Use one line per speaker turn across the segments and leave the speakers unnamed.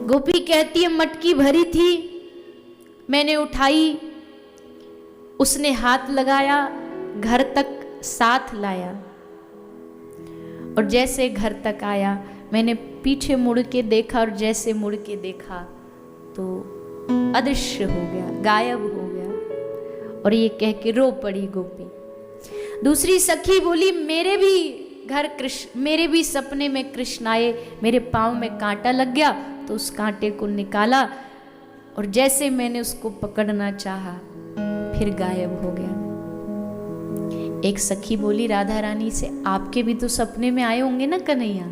गोपी कहती है मटकी भरी थी, मैंने उठाई, उसने हाथ लगाया, घर तक साथ लाया, और जैसे घर तक आया मैंने पीछे मुड़ के देखा, और जैसे मुड़ के देखा तो अदृश्य हो गया, गायब हो गया। और ये कह के रो पड़ी गोपी। दूसरी सखी बोली मेरे भी सपने में कृष्ण आए, मेरे पाँव में कांटा लग गया, तो उस कांटे को निकाला, और जैसे मैंने उसको पकड़ना चाहा फिर गायब हो गया। एक सखी बोली राधा रानी से, आपके भी तो सपने में आए होंगे ना कन्हैया,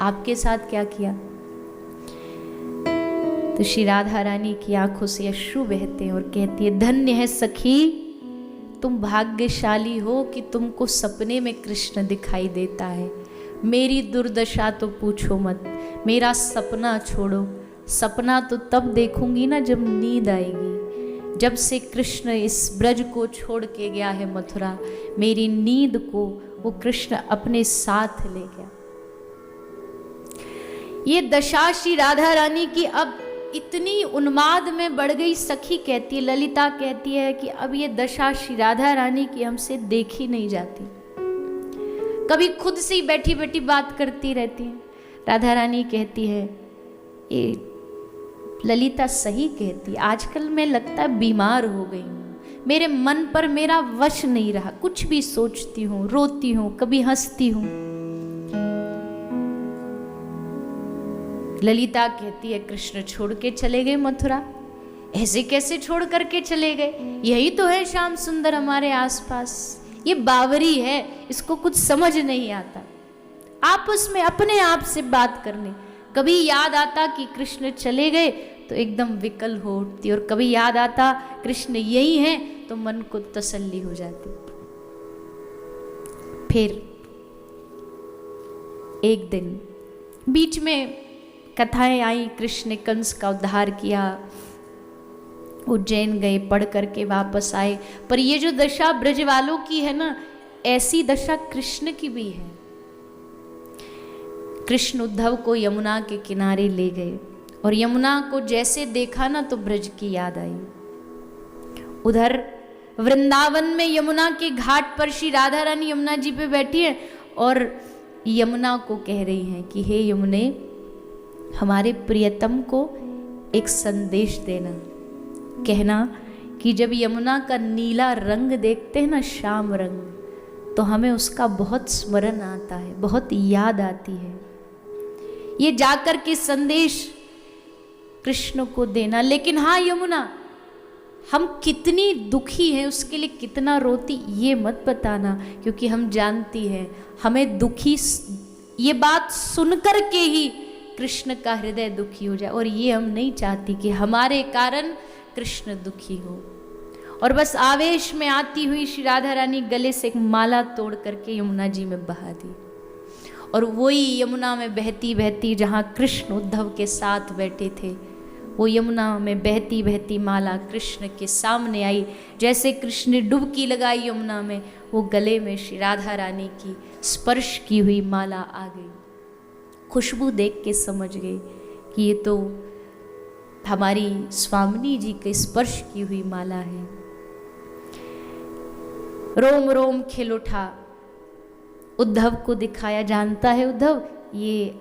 आपके साथ क्या किया? तो श्री राधा रानी की आंखों से अश्रु बहते हैं और कहती है, धन्य है सखी, तुम भाग्यशाली हो कि तुमको सपने में कृष्ण दिखाई देता है। मेरी दुर्दशा तो पूछो मत, मेरा सपना छोड़ो, सपना तो तब देखूंगी ना जब नींद आएगी। जब से कृष्ण इस ब्रज को छोड़ के गया है मथुरा, मेरी नींद को वो कृष्ण अपने साथ ले गया। ये दशा श्री राधा रानी की अब इतनी उन्माद में बढ़ गई। सखी कहती है, ललिता कहती है कि अब ये दशा श्री राधा रानी की हमसे देखी नहीं जाती। कभी खुद से ही बैठी बैठी बात करती रहती है। राधा रानी कहती है, ये ललिता सही कहती, आजकल मैं लगता है बीमार हो गई हूँ, मेरे मन पर मेरा वश नहीं रहा, कुछ भी सोचती हूँ, रोती हूँ, कभी हंसती हूँ। ललिता कहती है, कृष्ण छोड़ के चले गए मथुरा, ऐसे कैसे छोड़ करके चले गए? यही तो है श्याम सुंदर हमारे आसपास, ये बावरी है, इसको कुछ समझ नहीं आता। आपस में अपने आप से बात करने, कभी याद आता कि कृष्ण चले गए तो एकदम विकल हो उठती, और कभी याद आता कृष्ण यही है तो मन को तसल्ली हो जाती। फिर एक दिन बीच में कथाएं आई, कृष्ण ने कंस का उद्धार किया, उज्जैन गए, पढ़ करके वापस आए। पर ये जो दशा ब्रज वालों की है ना, ऐसी दशा कृष्ण की भी है। कृष्ण उद्धव को यमुना के किनारे ले गए, और यमुना को जैसे देखा ना तो ब्रज की याद आई। उधर वृंदावन में यमुना के घाट पर श्री राधा रानी यमुना जी पे बैठी है, और यमुना को कह रही हैं कि हे यमुने, हमारे प्रियतम को एक संदेश देना, कहना कि जब यमुना का नीला रंग देखते हैं ना, श्याम रंग, तो हमें उसका बहुत स्मरण आता है, बहुत याद आती है। ये जाकर के संदेश कृष्ण को देना। लेकिन हाँ यमुना, हम कितनी दुखी हैं, उसके लिए कितना रोती, ये मत बताना, क्योंकि हम जानती हैं हमें दुखी, ये बात सुनकर के ही कृष्ण का हृदय दुखी हो जाए, और ये हम नहीं चाहती कि हमारे कारण कृष्ण दुखी हो। और बस आवेश में आती हुई श्री राधा रानी गले से एक माला तोड़ करके यमुना जी में बहा दी, और वही यमुना में बहती बहती जहाँ कृष्ण उद्धव के साथ बैठे थे, वो यमुना में बहती बहती माला कृष्ण के सामने आई। जैसे कृष्ण ने डुबकी लगाई यमुना में, वो गले में श्री राधा रानी की स्पर्श की हुई माला आ गई। खुशबू देख के समझ गए कि ये तो हमारी स्वामिनी जी के स्पर्श की हुई माला है। रोम रोम खिल उठा, उद्धव को दिखाया, जानता है उद्धव, ये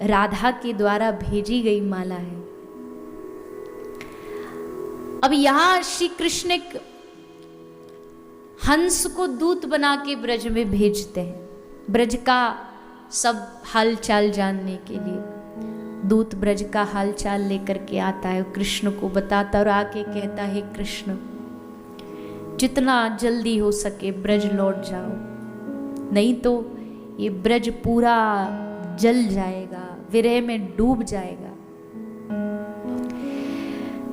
राधा के द्वारा भेजी गई माला है। अब यहां श्री कृष्ण हंस को दूत बना के ब्रज में भेजते हैं, ब्रज का सब हालचाल जानने के लिए। दूत ब्रज का हालचाल लेकर के आता है, कृष्ण को बताता और आके कहता है, कृष्ण जितना जल्दी हो सके ब्रज लौट जाओ, नहीं तो ये ब्रज पूरा जल जाएगा, विरह में डूब जाएगा।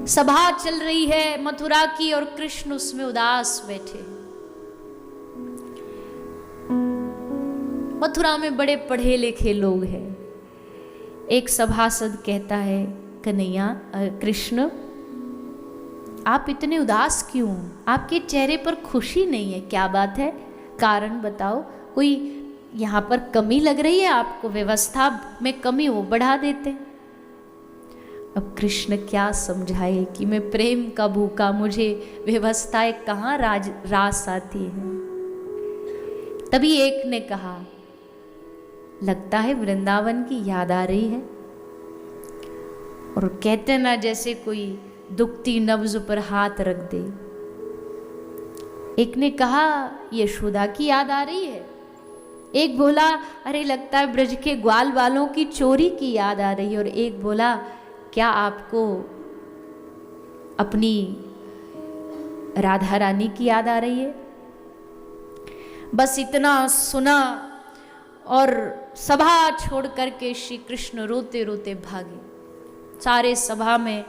सभा चल रही है मथुरा की, और कृष्ण उसमें उदास बैठे। मथुरा में बड़े पढ़े लिखे लोग हैं। एक सभासद कहता है, कन्हैया, कृष्ण आप इतने उदास क्यों? आपके चेहरे पर खुशी नहीं है, क्या बात है? कारण बताओ, कोई यहाँ पर कमी लग रही है आपको? व्यवस्था में कमी हो बढ़ा देते। अब कृष्ण क्या समझाए कि मैं प्रेम का भूखा, मुझे व्यवस्थाएं कहाँ रास आती है। तभी एक ने कहा, लगता है वृंदावन की याद आ रही है। और कहते ना जैसे कोई दुखती नब्ज पर हाथ रख दे। एक ने कहा यशोदा की याद आ रही है। एक बोला अरे लगता है ब्रज के ग्वाल वालों की चोरी की याद आ रही है। और एक बोला क्या आपको अपनी राधा रानी की याद आ रही है। बस इतना सुना और सभा छोड़ करके श्री कृष्ण रोते रोते भागे। सारे सभा में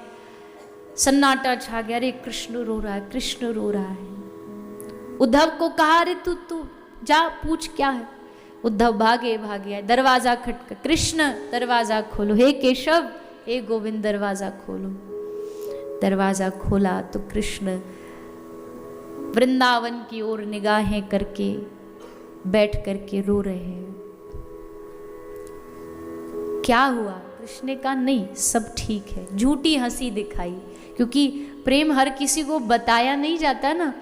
सन्नाटा छा गया। अरे कृष्ण रो रहा है, कृष्ण रो रहा है। उद्धव को कहा अरे तू जा पूछ क्या है। उद्धव भागे भागे दरवाजा खटका, कृष्ण दरवाजा खोलो, हे केशव हे गोविंद दरवाजा खोलो। दरवाजा खोला तो कृष्ण वृंदावन की ओर निगाहें करके बैठ करके रो रहे हैं। क्या हुआ? कृष्ण ने कहा नहीं सब ठीक है। झूठी हंसी दिखाई, क्योंकि प्रेम हर किसी को बताया नहीं जाता ना।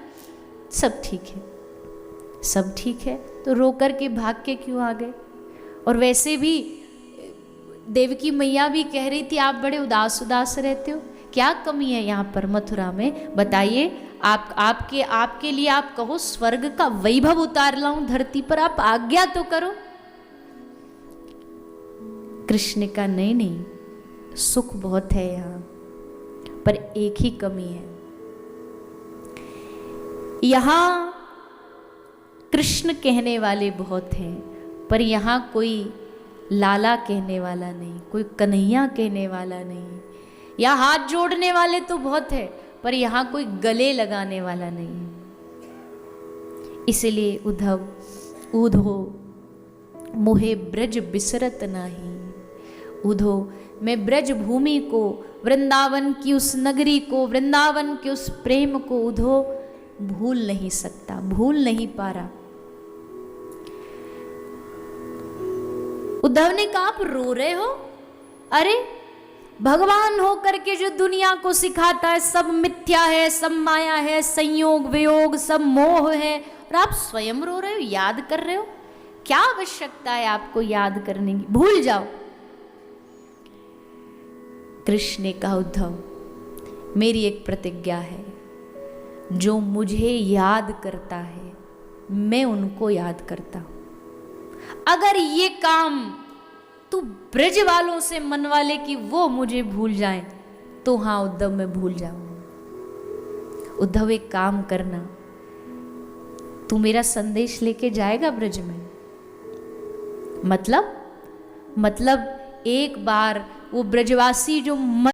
सब ठीक है, सब ठीक है। तो रो कर के भाग के क्यों आ गए? और वैसे भी देवकी मैया भी कह रही थी आप बड़े उदास उदास रहते हो, क्या कमी है यहाँ पर मथुरा में बताइए। आपके लिए आप कहो स्वर्ग का वैभव उतार लाऊं धरती पर, आप आज्ञा तो करो। कृष्ण का नहीं, सुख बहुत है यहाँ पर एक ही कमी है। यहाँ कृष्ण कहने वाले बहुत हैं पर यहाँ कोई लाला कहने वाला नहीं, कोई कन्हैया कहने वाला नहीं। यहाँ हाथ जोड़ने वाले तो बहुत है पर यहाँ कोई गले लगाने वाला नहीं है। इसलिए उद्धव ऊधो मोहे ब्रज बिसरत नाही। उधो मैं ब्रज भूमि को, वृंदावन की उस नगरी को, वृंदावन के उस प्रेम को उधो भूल नहीं सकता, भूल नहीं पा रहा। उद्धव ने कहा आप रो रहे हो? अरे भगवान हो करके जो दुनिया को सिखाता है सब मिथ्या है, सब माया है, संयोग वियोग सब मोह है, और आप स्वयं रो रहे हो, याद कर रहे हो। क्या आवश्यकता है आपको याद करने की? भूल जाओ। कृष्ण ने कहा उद्धव मेरी एक प्रतिज्ञा है, जो मुझे याद करता है मैं उनको याद करता हूं। अगर ये काम तू ब्रज वालों से मनवा ले कि वो मुझे भूल जाएं, तो हाँ उद्धव मैं भूल जाऊंगा। उद्धव एक काम करना, तू मेरा संदेश लेके जाएगा ब्रज में? मतलब एक बार वो ब्रजवासी जो